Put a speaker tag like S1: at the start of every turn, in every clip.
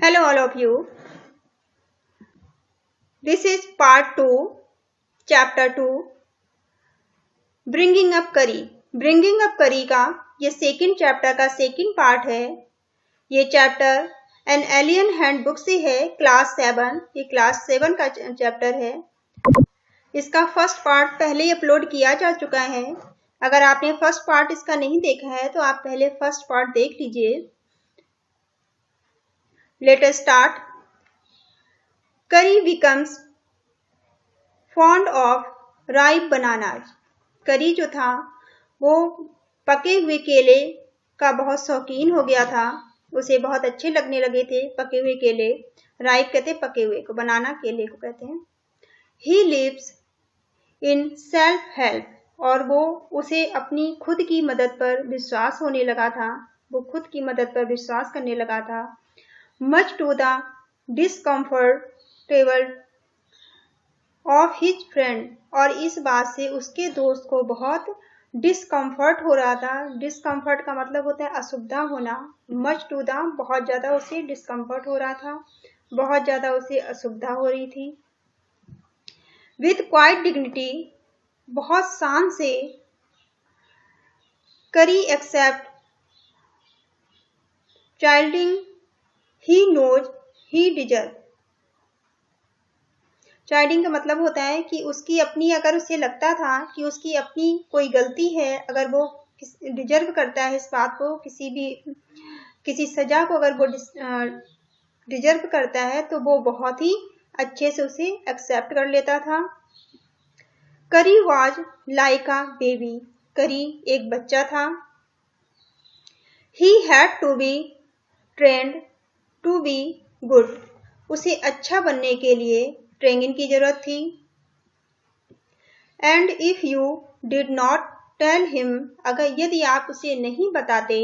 S1: Hello all of you. This is part 2, chapter 2, Bringing up Curry. Bringing up Curry का ये second chapter का second part है। ये chapter an alien handbook से है, class 7। ये क्लास 7 का चैप्टर है। इसका फर्स्ट पार्ट पहले ही अपलोड किया जा चुका है। अगर आपने फर्स्ट पार्ट इसका नहीं देखा है तो आप पहले फर्स्ट पार्ट देख लीजिए। Let us start. Curry becomes fond of ripe bananas. करी जो था वो पके हुए केले का बहुत शौकीन हो गया था। उसे बहुत अच्छे लगने लगे थे पके हुए केले। राइप कहते पके हुए को, बनाना केले को कहते हैं। He lives in self-help और वो उसे अपनी खुद की मदद पर विश्वास होने लगा था। वो खुद की मदद पर विश्वास करने लगा था। Much to the discomfort of his friend और इस बात से उसके दोस्त को बहुत डिस्कम्फर्ट हो रहा था। डिस्कम्फर्ट का मतलब होता है असुविधा होना। मच टू द बहुत ज्यादा उसे डिस्कम्फर्ट हो रहा था, बहुत ज्यादा उसे असुविधा हो रही थी। विथ क्वाइट डिग्निटी बहुत शान से करी except childing he knows he deserve. Childing का मतलब होता है कि उसकी अपनी, अगर उसे लगता था कि उसकी अपनी कोई गलती है, अगर वो डिजर्व करता है इस बात को, किसी सजा को अगर वो डिजर्व करता है तो वो बहुत ही अच्छे से उसे एक्सेप्ट कर लेता था। करी वाज लाइक अ बेबी। करी एक बच्चा था। He had to be trained to be good. उसे अच्छा बनने के लिए ट्रेनिंग की जरूरत थी। And if you did not tell him, अगर यदि आप उसे नहीं बताते,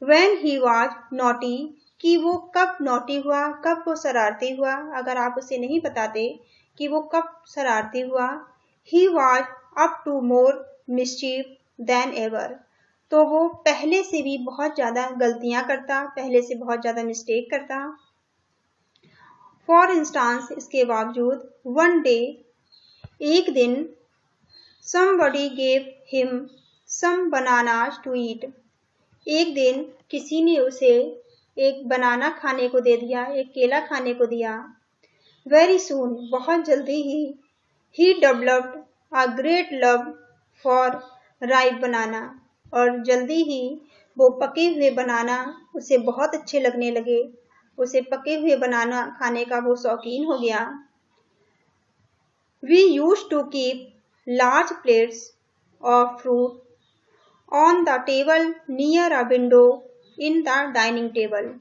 S1: व्हेन ही वाज नॉटी, कि वो कब नॉटी हुआ, कब वो शरारती हुआ, अगर आप उसे नहीं बताते कि वो कब शरारती हुआ, he was up to more mischief than ever, तो वो पहले से भी बहुत ज्यादा गलतियां करता, पहले से बहुत ज्यादा मिस्टेक करता। फॉर इंस्टांस, इसके बावजूद, वन डे, एक दिन, somebody gave him some bananas to eat, एक दिन किसी ने उसे एक बनाना खाने को दे दिया, एक केला खाने को दिया। वेरी सून, बहुत जल्दी ही, he developed a great love for ripe banana, और जल्दी ही वो पके हुए बनाना उसे बहुत अच्छे लगने लगे। उसे पके हुए बनाना खाने का वो शौकीन हो गया। We used to keep large plates of fruit on the table near a window in the dining table.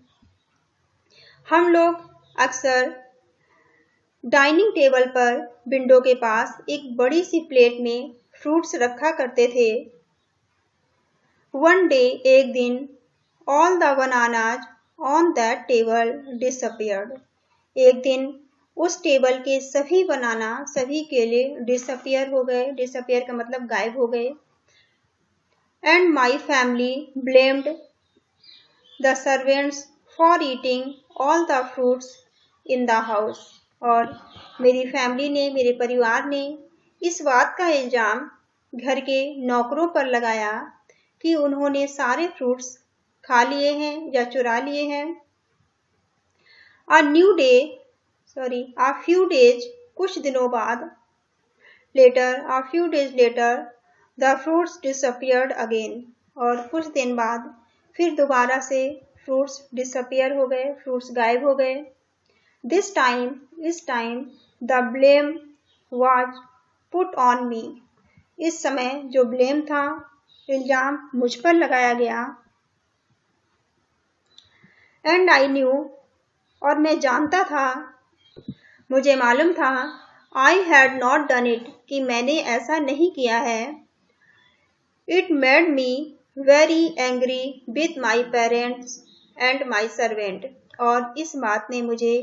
S1: हम लोग अक्सर डाइनिंग टेबल पर विंडो के पास एक बड़ी सी प्लेट में फ्रूट्स रखा करते थे। One day, एक दिन, all the bananas on that table disappeared. एक दिन उस टेबल के सभी बनाना, सभी केले डिसअपियर हो गए। डिसअपियर का मतलब गायब हो गए। And my family blamed the servants for eating all the fruits in the house, और मेरी फैमिली ने, मेरे परिवार ने इस बात का इल्जाम घर के नौकरों पर लगाया कि उन्होंने सारे फ्रूट्स खा लिए हैं या चुरा लिए हैं। A few days, कुछ दिनों बाद, a few days later, the fruits disappeared again, और कुछ दिन बाद फिर दोबारा से फ्रूट्स डिसअपियर हो गए, फ्रूट्स गायब हो गए। इस time the blame was put on me. इस समय जो ब्लेम था, इल्जाम मुझ पर लगाया गया। एंड आई न्यू, और मैं जानता था, मुझे मालूम था, I had not done it, कि मैंने ऐसा नहीं किया है। It made me very angry with my parents and my servant, और इस बात ने मुझे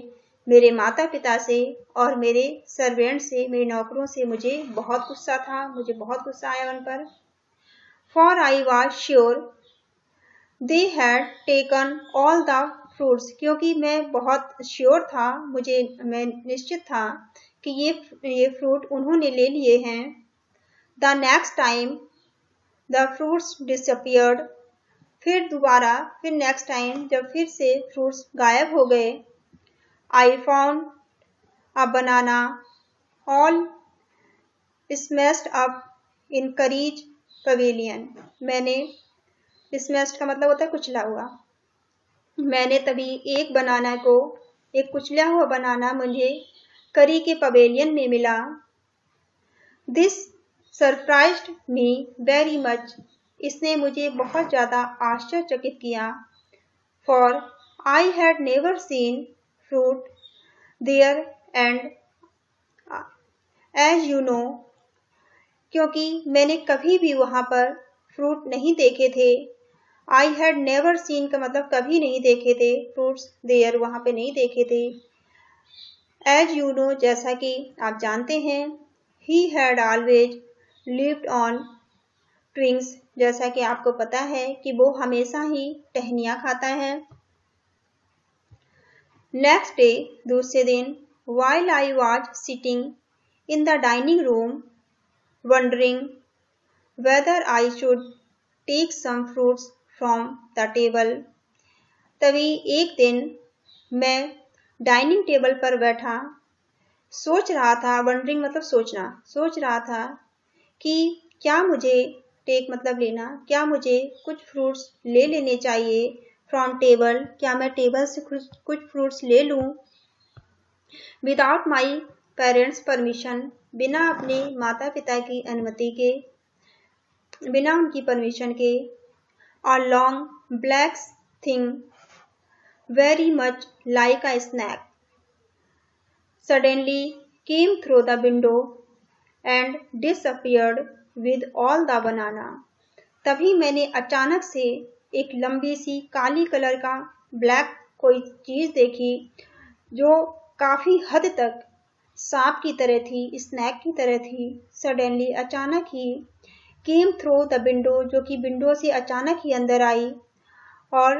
S1: मेरे माता पिता से और मेरे सर्वेंट से, मेरे नौकरों से मुझे बहुत गुस्सा था, मुझे बहुत गुस्सा आया उन पर। For I was sure they had taken all the fruits, क्योंकि मैं बहुत श्योर था, मैं निश्चित था कि ये फ्रूट उन्होंने ले लिए हैं। The next time the fruits disappeared, फिर नेक्स्ट टाइम जब फिर से फ्रूट्स गायब हो गए। I found a banana all smashed up in curries pavilion. मैंने, स्मैश्ड का मतलब होता है कुचला हुआ। मैंने तभी एक कुचला हुआ बनाना मुझे करी के पवेलियन में मिला। This surprised me very much, इसने मुझे बहुत ज़्यादा आश्चर्यचकित किया। For I had never seen fruit there and as you know, क्योंकि मैंने कभी भी वहाँ पर फ्रूट नहीं देखे थे। आई हैड नेवर सीन का मतलब कभी नहीं देखे थे, फ्रूट्स देयर वहाँ पे नहीं देखे थे। एज यू नो, जैसा कि आप जानते हैं। He had always lived on twigs, जैसा कि आपको पता है कि वो हमेशा ही टहनियाँ खाता है। नेक्स्ट डे, दूसरे दिन, while I was sitting in the dining room wondering whether I should take some fruits from the table, तभी एक दिन मैं डाइनिंग टेबल पर बैठा सोच रहा था, वंडरिंग मतलब सोचना, सोच रहा था कि क्या मुझे टेक मतलब लेना, क्या मुझे कुछ फ्रूट्स ले लेने चाहिए फ्रॉम टेबल, क्या मैं टेबल से कुछ फ्रूट्स ले लूं विदाउट माई पेरेंट्स परमिशन, बिना अपने माता पिता की अनुमति के, बिना उनकी परमिशन के। A long black thing very much like a snake suddenly came through the window and disappeared with all the banana. तभी मैंने अचानक से एक लंबी सी काली कलर का ब्लैक कोई चीज देखी जो काफी हद तक सांप की तरह थी, स्नैक की तरह थी। सडनली, अचानक ही, केम थ्रू द विंडो, जो कि विंडो से अचानक ही अंदर आई, और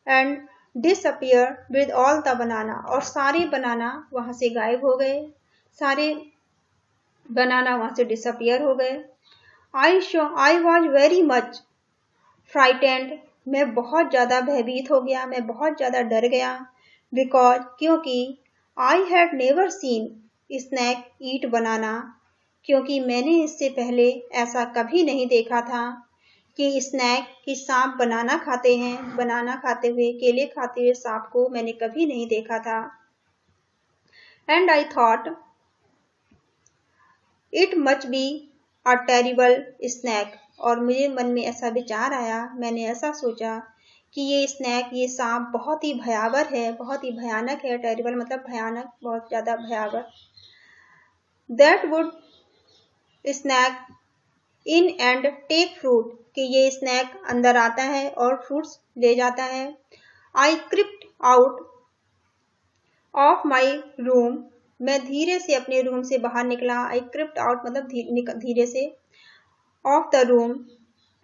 S1: and disappear with all the banana, और सारे बनाना वहां से गायब हो गए, सारे बनाना वहां से डिसअपियर हो गए। I was very much frightened, मैं बहुत ज्यादा भयभीत हो गया, मैं बहुत ज्यादा डर गया। बिकॉज, क्योंकि I had never seen snake eat banana, क्योंकि मैंने इससे पहले ऐसा कभी नहीं देखा था कि स्नैक की सांप बनाना खाते हैं, बनाना खाते हुए, केले खाते हुए सांप को मैंने कभी नहीं देखा था। And I thought it much be a terrible snake, और मुझे मन में ऐसा विचार आया, मैंने ऐसा सोचा कि ये स्नैक, ये सांप बहुत ही भयावह है, बहुत ही भयानक है। टेरिबल मतलब भयानक, बहुत ज्यादा भयावह। That would sneak in and take fruit, कि ये स्नैक अंदर आता है और फ्रूट्स ले जाता है। I crept out of my room, मैं धीरे से अपने रूम से बाहर निकला। आई क्रिप्ट आउट मतलब धीरे से, of the room,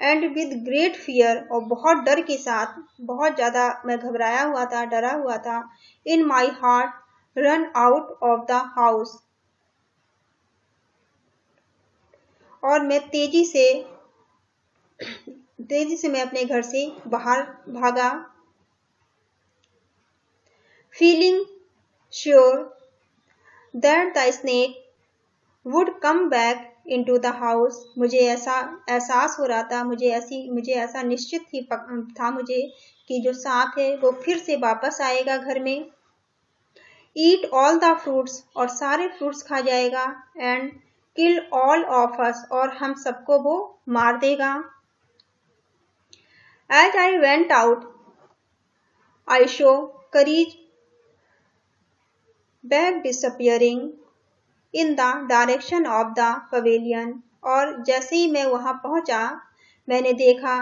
S1: and with great fear, और बहुत डर के साथ, बहुत ज्यादा मैं घबराया हुआ था, डरा हुआ था। In my heart run out of the house, और मैं तेजी से मैं अपने घर से बाहर भागा। Feeling sure that the snake would come back into the house, मुझे ऐसा एहसास हो रहा था, मुझे ऐसा निश्चित ही था मुझे कि जो सांप है वो फिर से वापस आएगा घर में। ईट ऑल द फ्रूट्स, और सारे फ्रूट्स खा जाएगा। And kill all of us, और हम सबको वो मार देगा। As I went out I saw greys back disappearing in the direction of the pavilion, और जैसे ही मैं वहां पहुंचा, मैंने देखा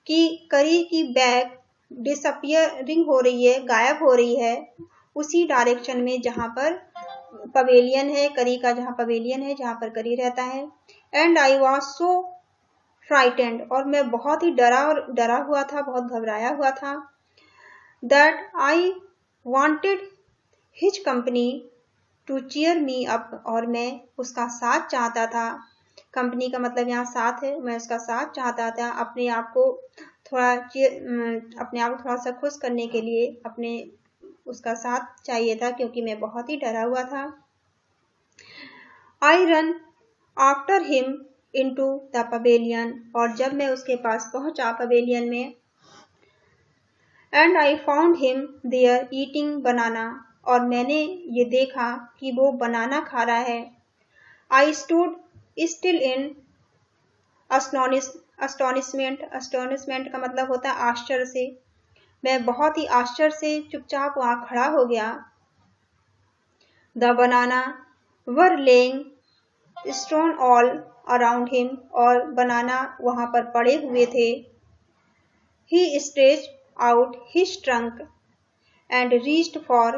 S1: कि करी की बैग डिसअपियरिंग हो रही है, गायब हो रही है, उसी डायरेक्शन में जहां पर पवेलियन है, करी का जहां पवेलियन है, जहां पर करी रहता है। And I was so frightened, और मैं बहुत ही डरा हुआ था, बहुत घबराया हुआ था। that I wanted his company to cheer me up, और मैं उसका साथ चाहता था। कंपनी का मतलब यहाँ साथ है, मैं उसका साथ चाहता था अपने आप को थोड़ा सा खुश करने के लिए, उसका साथ चाहिए था क्योंकि मैं बहुत ही डरा हुआ था। I run after him into the pavilion, और जब मैं उसके पास पहुंचा पवेलियन में, and I found him there eating banana, और मैंने ये देखा कि वो बनाना खा रहा है। I stood still in astonishment का मतलब होता है आश्चर्य से। मैं बहुत ही आश्चर्य से चुपचाप वहां खड़ा हो गया। The banana were laying stone all around him, और बनाना वहां पर पड़े हुए थे। He stretched out his trunk and reached for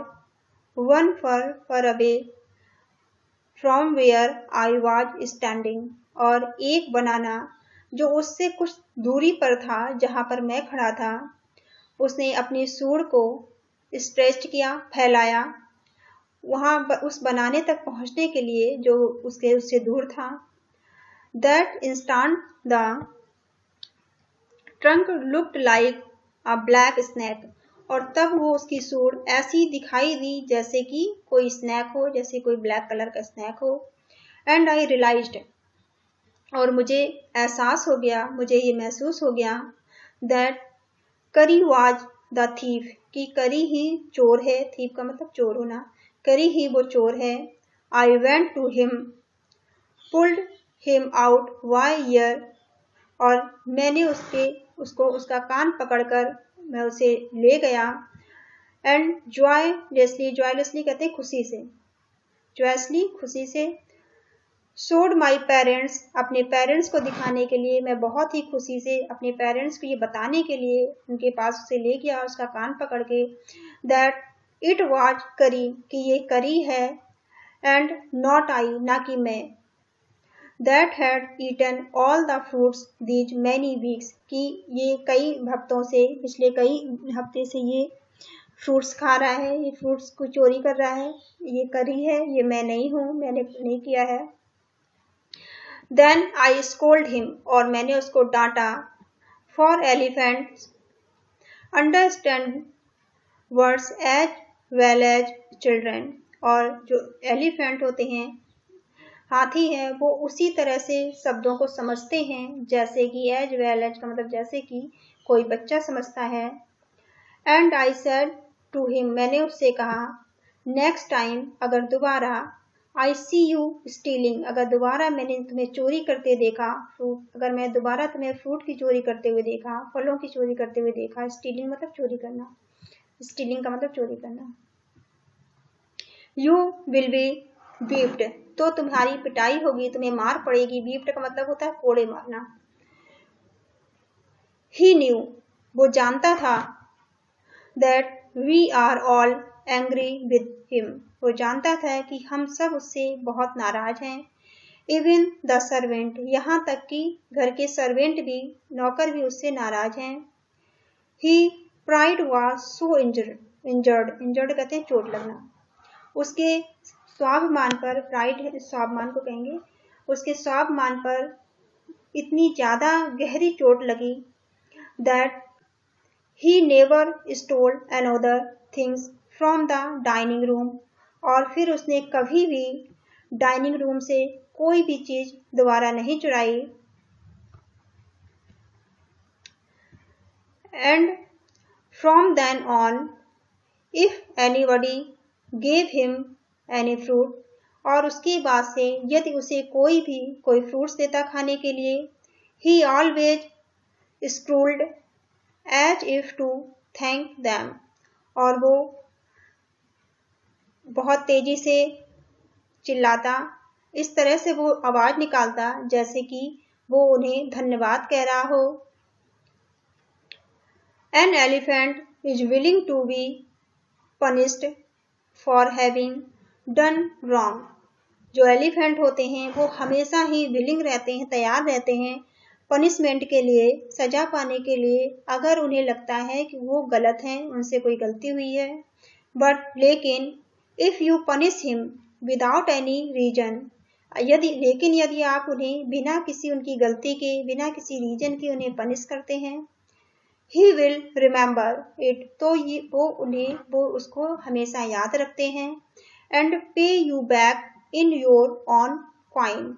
S1: one far away from where I was standing, और एक बनाना जो उससे कुछ दूरी पर था जहां पर मैं खड़ा था, उसने अपनी सूंड को स्ट्रेच किया, फैलाया, वहां उस बनाने तक पहुंचने के लिए जो उससे दूर था। That instant the trunk looked like a black snake, और तब वो उसकी सूंड ऐसी दिखाई दी जैसे कि कोई स्नैक हो, जैसे कोई ब्लैक कलर का स्नैक हो। एंड आई रियलाइज्ड, और मुझे एहसास हो गया, मुझे ये महसूस हो गया, दैट करी वाज द थीफ, कि करी ही चोर है। थीफ का मतलब चोर होना, करी ही वो चोर है। I went to him, pulled him out by ear, और मैंने उसका कान पकड़कर मैं उसे ले गया। एंड जॉयलेसली कहते हैं खुशी से, जॉयसली खुशी से, शोड माई पेरेंट्स, अपने पेरेंट्स को दिखाने के लिए, मैं बहुत ही खुशी से अपने पेरेंट्स को ये बताने के लिए उनके पास उसे ले गया, उसका कान पकड़ के, दैट इट वाज करी, कि ये करी है, एंड नॉट आई, ना कि मैं, that had eaten all the fruits these many weeks, कि ये कई हफ्तों से, पिछले कई हफ्ते से ये फ्रूट्स खा रहा है, ये फ्रूट्स को चोरी कर रहा है, ये करी है, ये मैं नहीं हूं, मैंने नहीं किया है। देन आई स्कोल्ड हिम, और मैंने उसको डांटा। For elephants understand words as well as children, और जो एलिफेंट होते हैं, हाथी है, वो उसी तरह से शब्दों को समझते हैं जैसे कि, एज वेल एज का मतलब जैसे कि कोई बच्चा समझता है। And I said to him, मैंने उससे कहा, नेक्स्ट टाइम, अगर दोबारा, आई सी यू स्टीलिंग, अगर दोबारा मैंने तुम्हें चोरी करते देखा फ्रूट, अगर मैं दोबारा तुम्हें फ्रूट की चोरी करते हुए देखा, फलों की चोरी करते हुए देखा, स्टीलिंग मतलब चोरी करना, स्टीलिंग का मतलब चोरी करना, यू विल बी बीफ्ड, तो तुम्हारी पिटाई होगी, तुम्हें मार पड़ेगी। बीफ्ड का मतलब होता है कोड़े मारना। ही न्यू, वो जानता था, that we are all angry with him, वो जानता था कि हम सब उससे बहुत नाराज हैं। इवन द सर्वेंट, यहाँ तक कि घर के सर्वेंट भी, नौकर भी उससे नाराज हैं। ही प्राइड वाज सो इंजर्ड कहते हैं चोट लगना, उसके स्वाभिमान पर, प्राइड स्वाभिमान को कहेंगे, उसके स्वाभिमान पर इतनी ज्यादा गहरी चोट लगी, that he never stole another things from the dining room, और फिर उसने कभी भी डाइनिंग रूम से कोई भी चीज दोबारा नहीं चुराई। And from then on, if anybody gave him any fruit, और उसके बाद से यदि उसे कोई फ्रूट्स देता खाने के लिए, he always squealed as if to thank them, और वो बहुत तेजी से चिल्लाता, इस तरह से वो आवाज निकालता जैसे कि वो उन्हें धन्यवाद कह रहा हो। An elephant is willing to be punished for having done wrong, जो एलिफेंट होते हैं वो हमेशा ही विलिंग रहते हैं, तैयार रहते हैं पनिशमेंट के लिए, सजा पाने के लिए, अगर उन्हें लगता है कि वो गलत हैं, उनसे कोई गलती हुई है, बट लेकिन if you punish him without any reason, यदि आप उन्हें बिना किसी उनकी गलती के, बिना किसी रीजन के उन्हें पनिश करते हैं, ही विल रिमेंबर इट, तो वो उसको हमेशा याद रखते हैं, एंड पे you back in your on coin.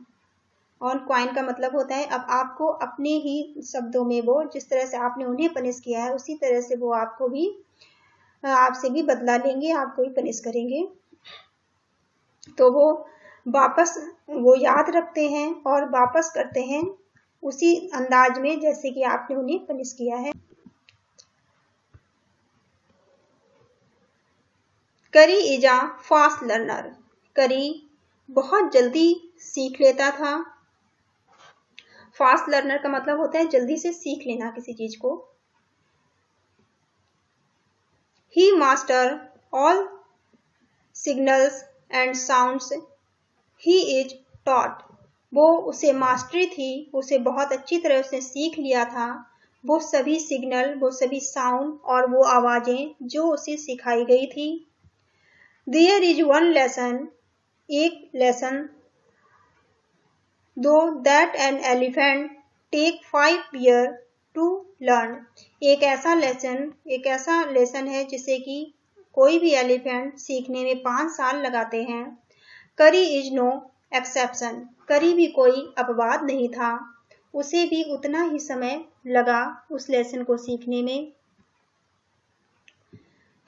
S1: On coin का मतलब होता है अब आपको अपने ही शब्दों में, वो जिस तरह से आपने उन्हें पनिश किया है उसी तरह से वो आपको भी, आपसे भी बदला लेंगे, आपको भी पनिश करेंगे। तो वो वापस वो याद रखते हैं और वापस करते हैं उसी अंदाज में जैसे कि आपने उन्हें पनिश किया है। करी इज अ फास्ट लर्नर, करी बहुत जल्दी सीख लेता था। फास्ट लर्नर का मतलब होता है जल्दी से सीख लेना किसी चीज को। He master all signals and sounds he is taught, वो उसे मास्टरी थी, उसे बहुत अच्छी तरह उसने सीख लिया था वो सभी सिग्नल, वो सभी साउंड और वो आवाजें जो उसे सिखाई गई थी। देयर इज वन लेसन, एक लेसन, दो that an elephant take 5 years to learn, एक ऐसा लेसन है जिसे कि कोई भी एलिफेंट सीखने में 5 साल लगाते हैं। करी इज नो एक्सेप्शन, करी भी कोई अपवाद नहीं था, उसे भी उतना ही समय लगा उस लेसन को सीखने में।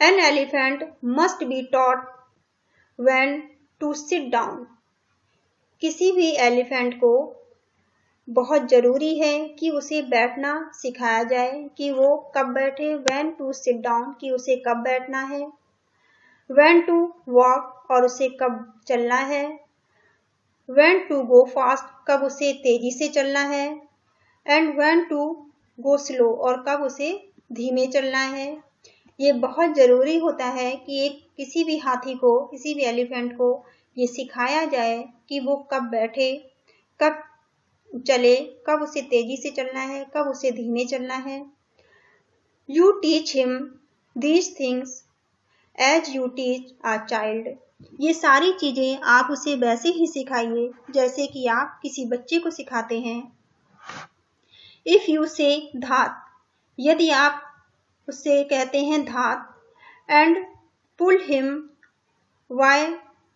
S1: An elephant must be taught when to sit down, किसी भी एलिफेंट को बहुत जरूरी है कि उसे बैठना सिखाया जाए, कि वो कब बैठे, व्हेन टू सिट डाउन कि उसे कब बैठना है, व्हेन टू वॉक और उसे कब चलना है, व्हेन टू गो फास्ट कब उसे तेजी से चलना है, and when to go slow और कब उसे धीमे चलना है। ये बहुत जरूरी होता है कि एक किसी भी हाथी को, किसी भी एलिफेंट को ये सिखाया जाए कि वो कब बैठे, कब चले, कब उसे तेजी से चलना है, कब उसे धीमे चलना है। You teach him these things as you teach a child, ये सारी चीजें आप उसे वैसे ही सिखाइए जैसे कि आप किसी बच्चे को सिखाते हैं। इफ यू से धात, यदि आप उससे कहते हैं धात, and pull him by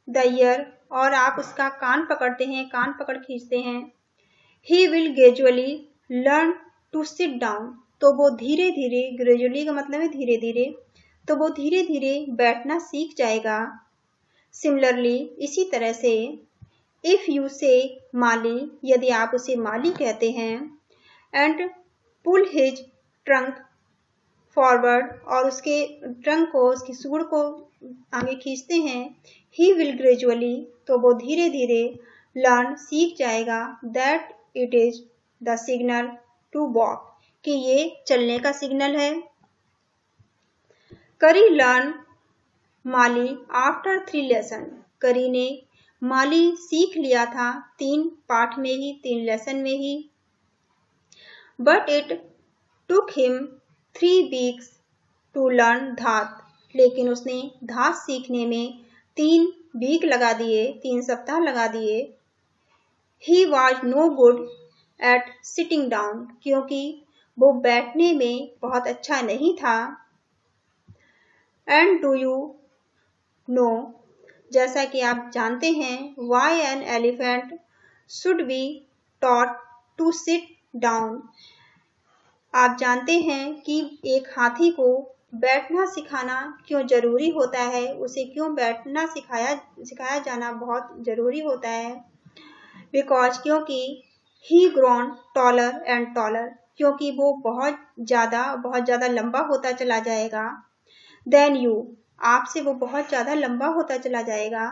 S1: the ear और आप उसका कान पकड़ते हैं, कान पकड़ खींचते हैं, he will gradually learn to sit down, तो वो धीरे धीरे, ग्रेजुअली का मतलब है धीरे धीरे, तो वो धीरे धीरे बैठना सीख जाएगा। सिमिलरली इसी तरह से, इफ यू से माली, यदि आप उसे माली कहते हैं, and pull his trunk forward और उसके ट्रंक को, उसकी सूंड को आगे खींचते हैं, ही विल ग्रेजुअली, तो वो धीरे धीरे लर्न सीख जाएगा, that it is the signal to walk, कि ये चलने का सिग्नल है। करी लर्न माली आफ्टर 3 लेसन, करी ने माली सीख लिया था 3 पाठ में ही, 3 लेसन में ही। But it took him 3 weeks to learn धात, लेकिन उसने धात सीखने में 3 वीक लगा दिए, 3 सप्ताह लगा दिए। He was no good at sitting down, क्योंकि वो बैठने में बहुत अच्छा नहीं था। एंड डू यू नो, जैसा कि आप जानते हैं, why an elephant should be taught to sit down, आप जानते हैं कि एक हाथी को बैठना सिखाना क्यों जरूरी होता है, उसे क्यों बैठना सिखाया जाना बहुत जरूरी होता है। बिकॉज, क्योंकि ही ग्रोन टॉलर एंड टॉलर, क्योंकि वो बहुत ज़्यादा लंबा होता चला जाएगा। देन यू, आपसे वो बहुत ज़्यादा लंबा होता चला जाएगा।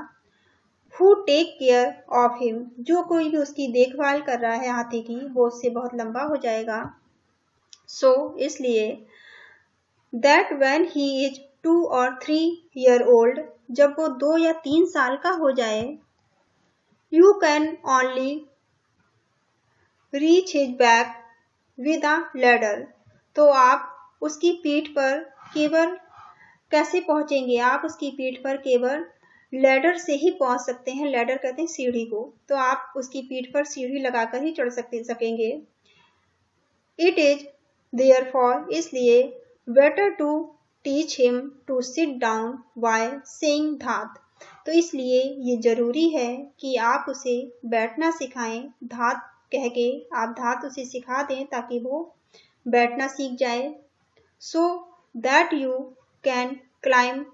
S1: Who take care of him, जो कोई भी उसकी देखभाल कर रहा है हाथी की, वो उससे बहुत लंबा हो जाएगा। सो इसलिए that when he is 2 or 3 years old, जब वो 2 या 3 साल का हो जाए, you can only reach his back with a ladder. तो आप उसकी पीठ पर केवल कैसे पहुंचेंगे? आप उसकी पीठ पर केवल लैडर से ही पहुंच सकते हैं। लैडर कहते हैं सीढ़ी को। तो आप उसकी पीठ पर सीढ़ी लगाकर ही चढ़ सकेंगे। इट इज देयरफॉर, इसलिए better to teach him to sit down while saying धात। तो इसलिए ये जरूरी है कि आप उसे बैठना सिखाएं। धात कह के आप धात उसे सिखा दें ताकि वो बैठना सीख जाए। So that you can climb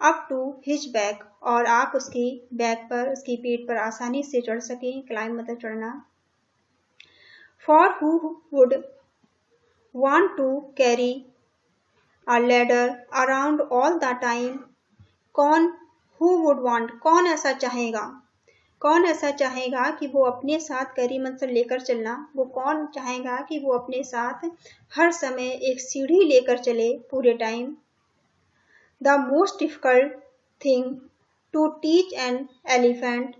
S1: up to his back, और आप उसकी बैक पर, उसकी पीठ पर आसानी से चढ़ सकें। क्लाइम मतलब चढ़ना। For who would want to carry a ladder around all the time, who would want, कौन ऐसा चाहेगा? कौन ऐसा चाहेगा कि वो अपने साथ कैरी मतलब लेकर चलना, वो कौन चाहेगा कि वो अपने साथ हर समय एक सीढ़ी लेकर चले पूरे time. The most difficult thing to teach an elephant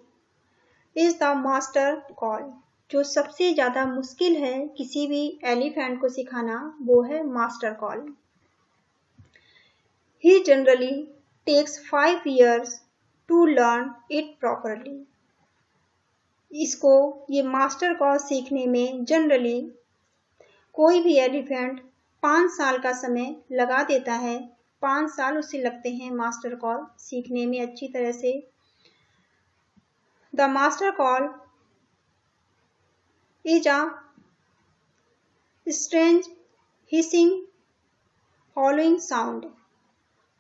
S1: is the master call. जो सबसे ज्यादा मुश्किल है किसी भी एलिफेंट को सिखाना, वो है master call. He generally takes 5 years to learn it properly. इसको, ये मास्टर कॉल सीखने में जनरली कोई भी एलिफेंट 5 साल का समय लगा देता है। 5 साल उसे लगते हैं मास्टर कॉल सीखने में अच्छी तरह से। The master call is a strange hissing hollowing sound.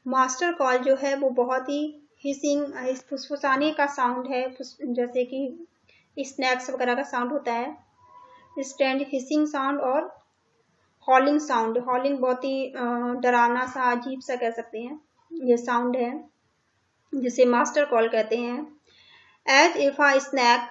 S1: Master call जो है वो बहुत ही हिसिंग, फुसफुसाने का साउंड है, जैसे कि स्नैक्स वगैरह का साउंड होता है। स्ट्रेंज हिसिंग साउंड और हॉलिंग साउंड। हॉलिंग बहुत ही डरावना सा, अजीब सा कह सकते हैं, ये साउंड है जिसे मास्टर कॉल कहते हैं। एज इफ अ स्नैक,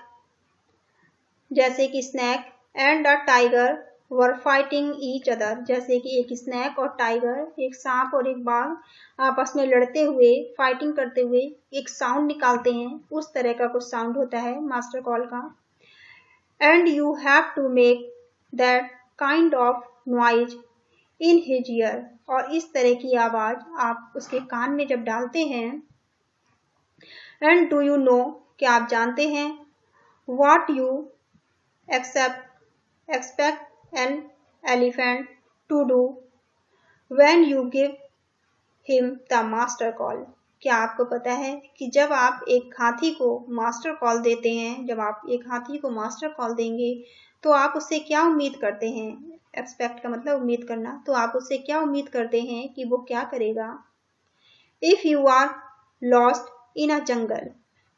S1: जैसे कि snake, and a tiger were fighting each other, जैसे कि एक स्नैक और टाइगर, एक सांप और एक बाघ आपस में लड़ते हुए, फाइटिंग करते हुए एक साउंड निकालते हैं, उस तरह का कुछ साउंड होता है मास्टर कॉल का। And you have to make that kind of noise in his ear, और इस तरह की आवाज आप उसके कान में जब डालते हैं। एंड डू यू नो, क्या आप जानते हैं, what you expect an elephant to do when you give him the master call। क्या आपको पता है कि जब आप एक हाथी को मास्टर कॉल देते हैं, जब आप एक हाथी को मास्टर कॉल देंगे तो आप उससे क्या उम्मीद करते हैं? एक्सपेक्ट का मतलब उम्मीद करना। तो आप उससे क्या उम्मीद करते हैं कि वो क्या करेगा? If you are lost in a jungle,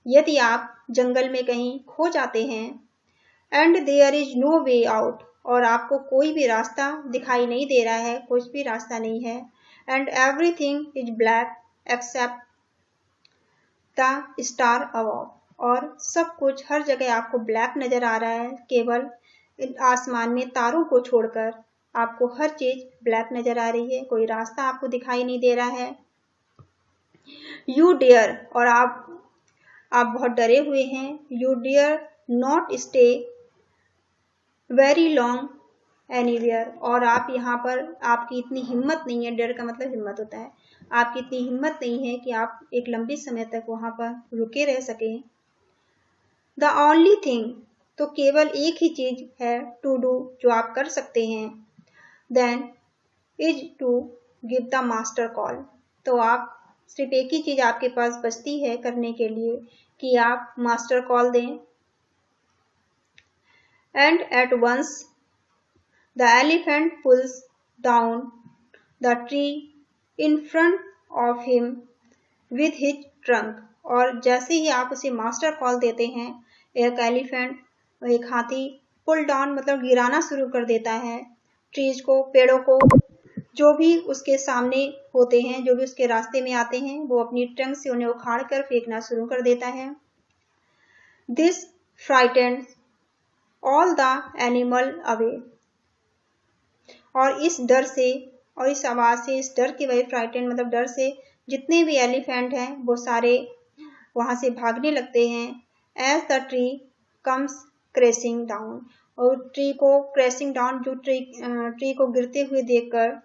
S1: यदि आप जंगल में कहीं खो जाते हैं। And there is no way out, और आपको कोई भी रास्ता दिखाई नहीं दे रहा है, कुछ भी रास्ता नहीं है। And everything is black except the star above, और सब कुछ हर जगह आपको ब्लैक नजर आ रहा है, केवल आसमान में तारों को छोड़कर आपको हर चीज ब्लैक नजर आ रही है, कोई रास्ता आपको दिखाई नहीं दे रहा है। यू डेयर, और आप बहुत डरे हुए हैं। You dare not stay very long anywhere, और आप यहाँ पर, आपकी इतनी हिम्मत नहीं है, डर का मतलब हिम्मत होता है, आपकी इतनी हिम्मत नहीं है कि आप एक लंबे समय तक वहां पर रुके रह सकें। द ओनली थिंग, तो केवल एक ही चीज है, टू डू, जो आप कर सकते हैं, then is to give the master call. तो आप सिर्फ एक ही चीज आपके पास बचती है करने के लिए कि आप मास्टर कॉल दें। And at once the elephant pulls down the tree in front of him with his trunk, और जैसे ही आप उसे मास्टर कॉल देते हैं, एक एलिफेंट, एक हाथी पुल डाउन मतलब गिराना शुरू कर देता है ट्रीज को, पेड़ों को, जो भी उसके सामने होते हैं, जो भी उसके रास्ते में आते हैं, वो अपनी ट्रंक से उन्हें उखाड़ कर फेंकना शुरू कर देता है। This frightened all the animal away, और इस डर से और इस आवाज से, इस डर की वजह, फ्राइटेंड मतलब डर से, जितने भी एलिफेंट हैं वो सारे वहां से भागने लगते हैं। As the tree comes crashing down, और ट्री को क्रैशिंग डाउन, जो ट्री को गिरते हुए देखकर,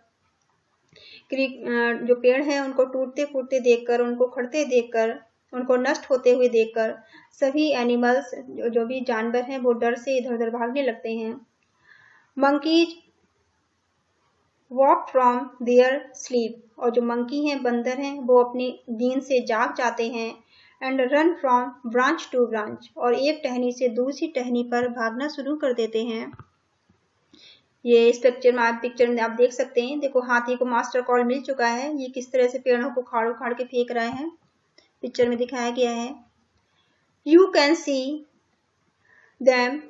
S1: जो पेड़ हैं उनको टूटते फूटते देखकर, उनको खड़ते देखकर, उनको नष्ट होते हुए देखकर सभी एनिमल्स, जो भी जानवर हैं, वो डर से इधर उधर भागने लगते हैं। Monkeys walk from there sleep, और जो मंकी हैं, बंदर हैं, वो अपनी नींद से जाग जाते हैं। And run from branch to branch, और एक टहनी से दूसरी टहनी पर भागना शुरू कर देते हैं। ये इस पिक्चर में आप देख सकते हैं। देखो, हाथी को मास्टर कॉल मिल चुका है, ये किस तरह से पेड़ों को उखाड़ उखाड़ के फेंक रहे हैं, पिक्चर में दिखाया गया है। You can see them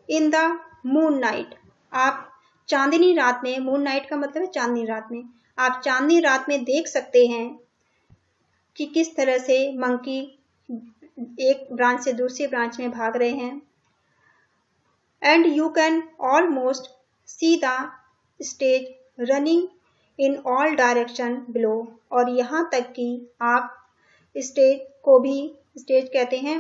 S1: in the moon night, आप चांदनी रात में, मून नाइट का मतलब है चांदनी रात में, आप चांदनी रात में देख सकते हैं कि किस तरह से मंकी एक ब्रांच से दूसरी ब्रांच में भाग रहे हैं। And you can almost see the stage running in all direction below, और यहाँ तक कि आप स्टेज को भी, स्टेज कहते हैं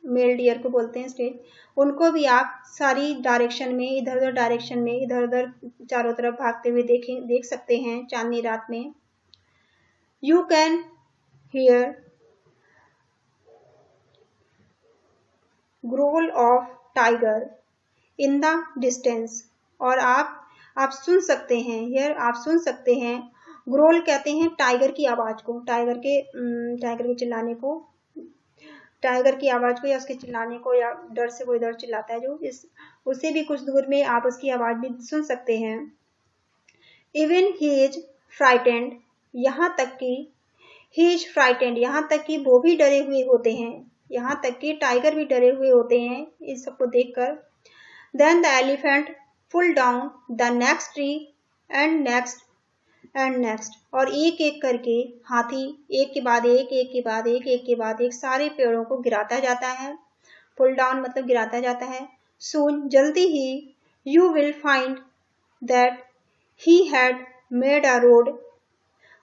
S1: मेल डियर को बोलते हैं स्टेज, उनको भी आप सारी डायरेक्शन में, इधर उधर डायरेक्शन में, इधर उधर चारों तरफ भागते हुए देख सकते हैं चांदनी रात में। You can hear growl of tiger in the distance, और आप सुन सकते हैं, हियर आप सुन सकते हैं, ग्रोल कहते हैं टाइगर की आवाज को, टाइगर के चिल्लाने को, टाइगर की आवाज को या उसके चिल्लाने को, या डर से कोई इधर चिल्लाता है जो, उससे भी कुछ दूर में आप उसकी आवाज भी सुन सकते हैं। इवन ही इज फ्राइटेंड, यहाँ तक कि ही इज फ्राइटेंड, यहाँ तक कि वो भी डरे हुए होते हैं, यहाँ तक कि टाइगर भी डरे हुए होते हैं इस सबको देखकर। Then the elephant pull down the next tree and next and next, और एक एक करके हाथी एक के बाद एक, एक के बाद एक, एक के बाद एक सारे पेड़ों को गिराता जाता है। पुल डाउन मतलब गिराता जाता है। सून, जल्दी ही, you will find that he had made a road,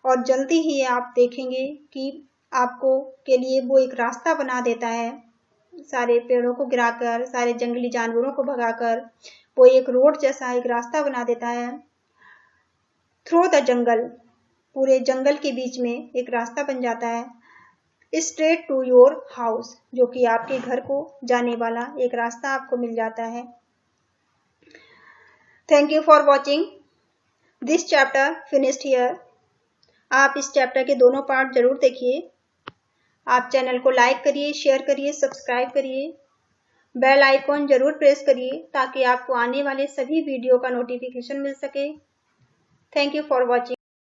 S1: और जल्दी ही आप देखेंगे कि आपको के लिए वो एक रास्ता बना देता है, सारे पेड़ों को गिराकर, सारे जंगली जानवरों को भगाकर वो एक रोड जैसा एक रास्ता बना देता है। थ्रू द जंगल, पूरे जंगल के बीच में एक रास्ता बन जाता है। स्ट्रेट टू योर हाउस, जो कि आपके घर को जाने वाला एक रास्ता आपको मिल जाता है। Thank you for watching this chapter finished here. आप इस चैप्टर के दोनों पार्ट जरूर देखिए। आप चैनल को लाइक करिए, शेयर करिए, सब्सक्राइब करिए, बेल आइकॉन जरूर प्रेस करिए ताकि आपको आने वाले सभी वीडियो का नोटिफिकेशन मिल सके। Thank you for watching.